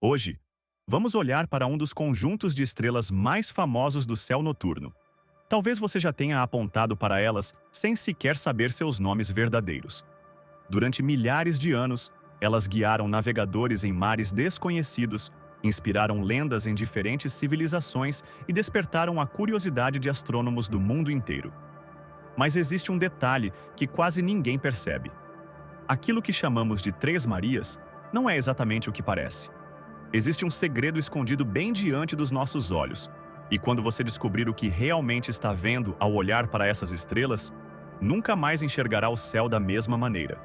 Hoje, vamos olhar para um dos conjuntos de estrelas mais famosos do céu noturno. Talvez você já tenha apontado para elas sem sequer saber seus nomes verdadeiros. Durante milhares de anos, elas guiaram navegadores em mares desconhecidos, inspiraram lendas em diferentes civilizações e despertaram a curiosidade de astrônomos do mundo inteiro. Mas existe um detalhe que quase ninguém percebe. Aquilo que chamamos de Três Marias não é exatamente o que parece. Existe um segredo escondido bem diante dos nossos olhos, e quando você descobrir o que realmente está vendo ao olhar para essas estrelas, nunca mais enxergará o céu da mesma maneira.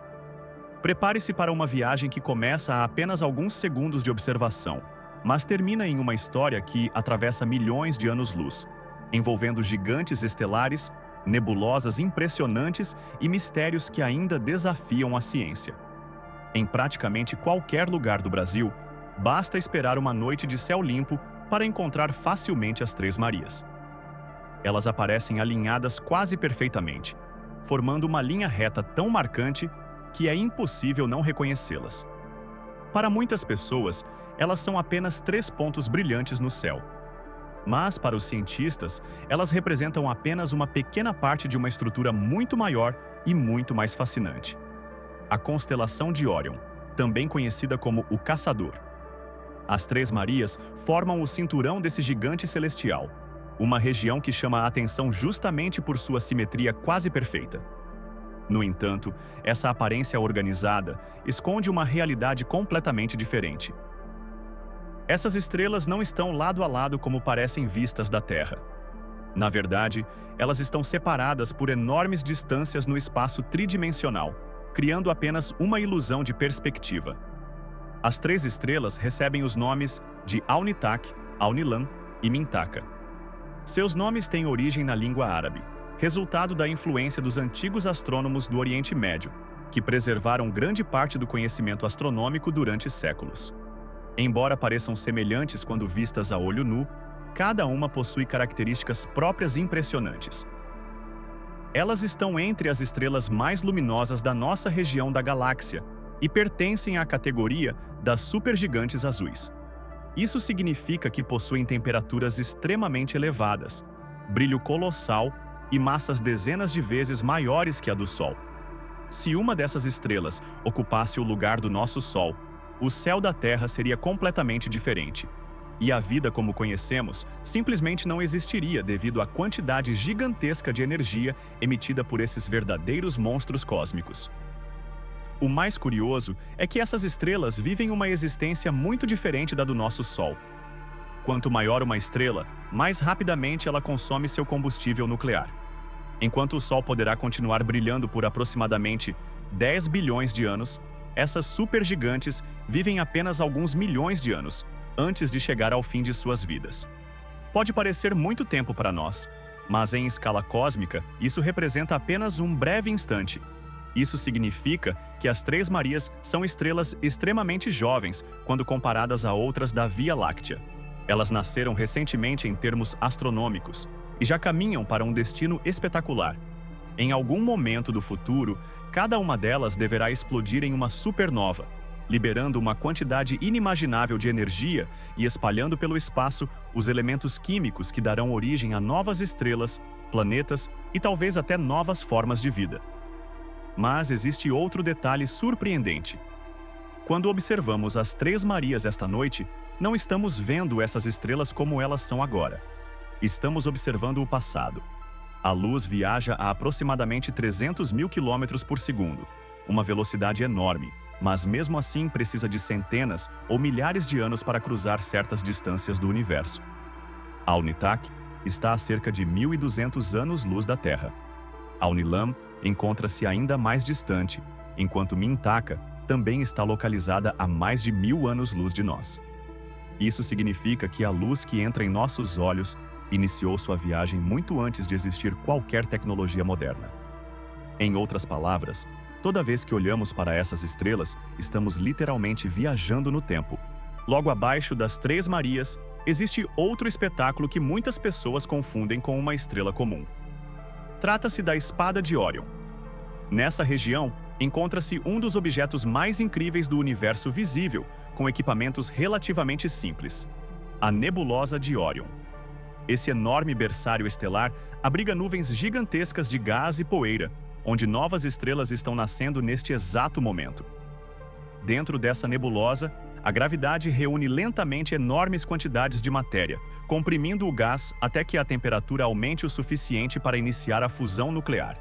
Prepare-se para uma viagem que começa a apenas alguns segundos de observação, mas termina em uma história que atravessa milhões de anos-luz, envolvendo gigantes estelares, nebulosas impressionantes e mistérios que ainda desafiam a ciência. Em praticamente qualquer lugar do Brasil, basta esperar uma noite de céu limpo para encontrar facilmente as Três Marias. Elas aparecem alinhadas quase perfeitamente, formando uma linha reta tão marcante que é impossível não reconhecê-las. Para muitas pessoas, elas são apenas três pontos brilhantes no céu. Mas, para os cientistas, elas representam apenas uma pequena parte de uma estrutura muito maior e muito mais fascinante. A constelação de Órion, também conhecida como o Caçador. As Três Marias formam o cinturão desse gigante celestial, uma região que chama a atenção justamente por sua simetria quase perfeita. No entanto, essa aparência organizada esconde uma realidade completamente diferente. Essas estrelas não estão lado a lado como parecem vistas da Terra. Na verdade, elas estão separadas por enormes distâncias no espaço tridimensional, criando apenas uma ilusão de perspectiva. As três estrelas recebem os nomes de Alnitak, Alnilam e Mintaka. Seus nomes têm origem na língua árabe, resultado da influência dos antigos astrônomos do Oriente Médio, que preservaram grande parte do conhecimento astronômico durante séculos. Embora pareçam semelhantes quando vistas a olho nu, cada uma possui características próprias impressionantes. Elas estão entre as estrelas mais luminosas da nossa região da galáxia e pertencem à categoria das supergigantes azuis. Isso significa que possuem temperaturas extremamente elevadas, brilho colossal e massas dezenas de vezes maiores que a do Sol. Se uma dessas estrelas ocupasse o lugar do nosso Sol, o céu da Terra seria completamente diferente. E a vida como conhecemos simplesmente não existiria devido à quantidade gigantesca de energia emitida por esses verdadeiros monstros cósmicos. O mais curioso é que essas estrelas vivem uma existência muito diferente da do nosso Sol. Quanto maior uma estrela, mais rapidamente ela consome seu combustível nuclear. Enquanto o Sol poderá continuar brilhando por aproximadamente 10 bilhões de anos, essas supergigantes vivem apenas alguns milhões de anos, antes de chegar ao fim de suas vidas. Pode parecer muito tempo para nós, mas em escala cósmica, isso representa apenas um breve instante. Isso significa que as Três Marias são estrelas extremamente jovens quando comparadas a outras da Via Láctea. Elas nasceram recentemente em termos astronômicos e já caminham para um destino espetacular. Em algum momento do futuro, cada uma delas deverá explodir em uma supernova, liberando uma quantidade inimaginável de energia e espalhando pelo espaço os elementos químicos que darão origem a novas estrelas, planetas e talvez até novas formas de vida. Mas existe outro detalhe surpreendente. Quando observamos as Três Marias esta noite, não estamos vendo essas estrelas como elas são agora. Estamos observando o passado. A luz viaja a aproximadamente 300 mil quilômetros por segundo, uma velocidade enorme, mas mesmo assim precisa de centenas ou milhares de anos para cruzar certas distâncias do universo. Alnitak está a cerca de 1.200 anos-luz da Terra. Alnilam encontra-se ainda mais distante, enquanto Mintaka também está localizada a mais de 1.000 anos-luz de nós. Isso significa que a luz que entra em nossos olhos iniciou sua viagem muito antes de existir qualquer tecnologia moderna. Em outras palavras, toda vez que olhamos para essas estrelas, estamos literalmente viajando no tempo. Logo abaixo das Três Marias, existe outro espetáculo que muitas pessoas confundem com uma estrela comum. Trata-se da Espada de Órion. Nessa região, encontra-se um dos objetos mais incríveis do universo visível, com equipamentos relativamente simples: a nebulosa de Órion. Esse enorme berçário estelar abriga nuvens gigantescas de gás e poeira, onde novas estrelas estão nascendo neste exato momento. Dentro dessa nebulosa, a gravidade reúne lentamente enormes quantidades de matéria, comprimindo o gás até que a temperatura aumente o suficiente para iniciar a fusão nuclear.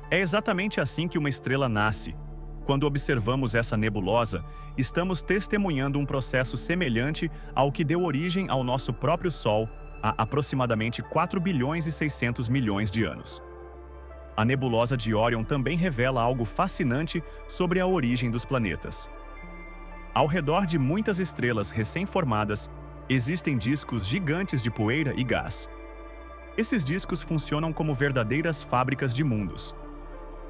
É exatamente assim que uma estrela nasce. Quando observamos essa nebulosa, estamos testemunhando um processo semelhante ao que deu origem ao nosso próprio Sol há aproximadamente 4 bilhões e 600 milhões de anos. A nebulosa de Órion também revela algo fascinante sobre a origem dos planetas. Ao redor de muitas estrelas recém-formadas, existem discos gigantes de poeira e gás. Esses discos funcionam como verdadeiras fábricas de mundos.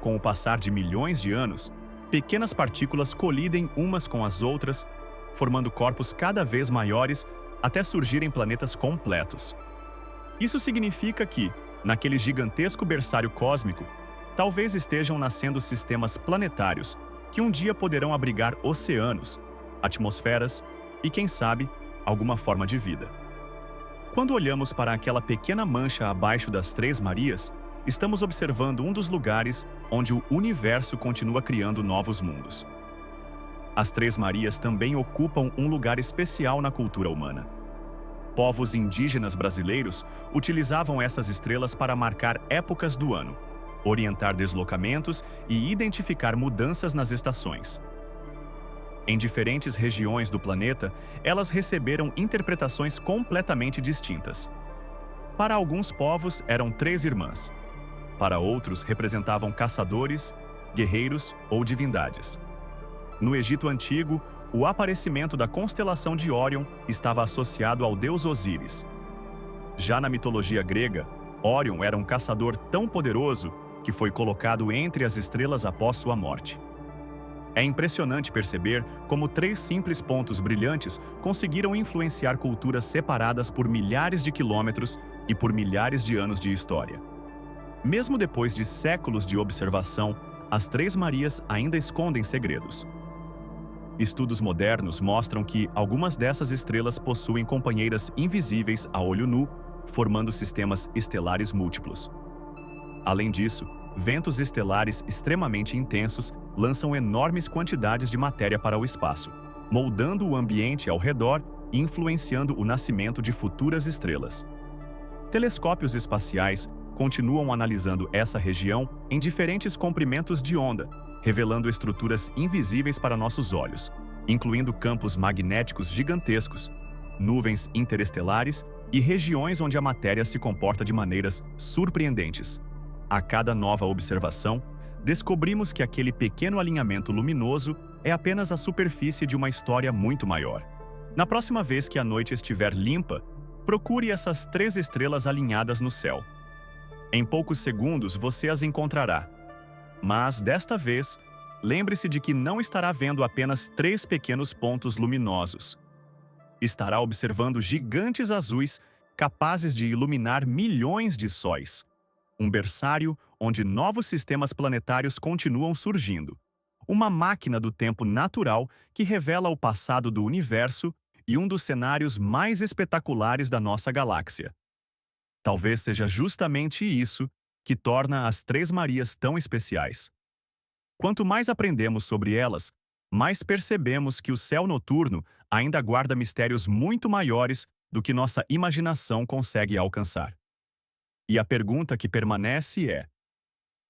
Com o passar de milhões de anos, pequenas partículas colidem umas com as outras, formando corpos cada vez maiores até surgirem planetas completos. Isso significa que, naquele gigantesco berçário cósmico, talvez estejam nascendo sistemas planetários que um dia poderão abrigar oceanos, atmosferas e, quem sabe, alguma forma de vida. Quando olhamos para aquela pequena mancha abaixo das Três Marias, estamos observando um dos lugares onde o universo continua criando novos mundos. As Três Marias também ocupam um lugar especial na cultura humana. Povos indígenas brasileiros utilizavam essas estrelas para marcar épocas do ano, orientar deslocamentos e identificar mudanças nas estações. Em diferentes regiões do planeta, elas receberam interpretações completamente distintas. Para alguns povos, eram três irmãs. Para outros, representavam caçadores, guerreiros ou divindades. No Egito Antigo, o aparecimento da constelação de Órion estava associado ao deus Osíris. Já na mitologia grega, Órion era um caçador tão poderoso que foi colocado entre as estrelas após sua morte. É impressionante perceber como três simples pontos brilhantes conseguiram influenciar culturas separadas por milhares de quilômetros e por milhares de anos de história. Mesmo depois de séculos de observação, as Três Marias ainda escondem segredos. Estudos modernos mostram que algumas dessas estrelas possuem companheiras invisíveis a olho nu, formando sistemas estelares múltiplos. Além disso, ventos estelares extremamente intensos lançam enormes quantidades de matéria para o espaço, moldando o ambiente ao redor e influenciando o nascimento de futuras estrelas. Telescópios espaciais continuam analisando essa região em diferentes comprimentos de onda, revelando estruturas invisíveis para nossos olhos, incluindo campos magnéticos gigantescos, nuvens interestelares e regiões onde a matéria se comporta de maneiras surpreendentes. A cada nova observação, descobrimos que aquele pequeno alinhamento luminoso é apenas a superfície de uma história muito maior. Na próxima vez que a noite estiver limpa, procure essas três estrelas alinhadas no céu. Em poucos segundos você as encontrará. Mas, desta vez, lembre-se de que não estará vendo apenas três pequenos pontos luminosos. Estará observando gigantes azuis capazes de iluminar milhões de sóis. Um berçário onde novos sistemas planetários continuam surgindo. Uma máquina do tempo natural que revela o passado do universo e um dos cenários mais espetaculares da nossa galáxia. Talvez seja justamente isso que torna as Três Marias tão especiais. Quanto mais aprendemos sobre elas, mais percebemos que o céu noturno ainda guarda mistérios muito maiores do que nossa imaginação consegue alcançar. E a pergunta que permanece é: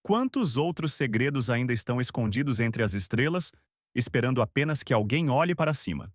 quantos outros segredos ainda estão escondidos entre as estrelas, esperando apenas que alguém olhe para cima?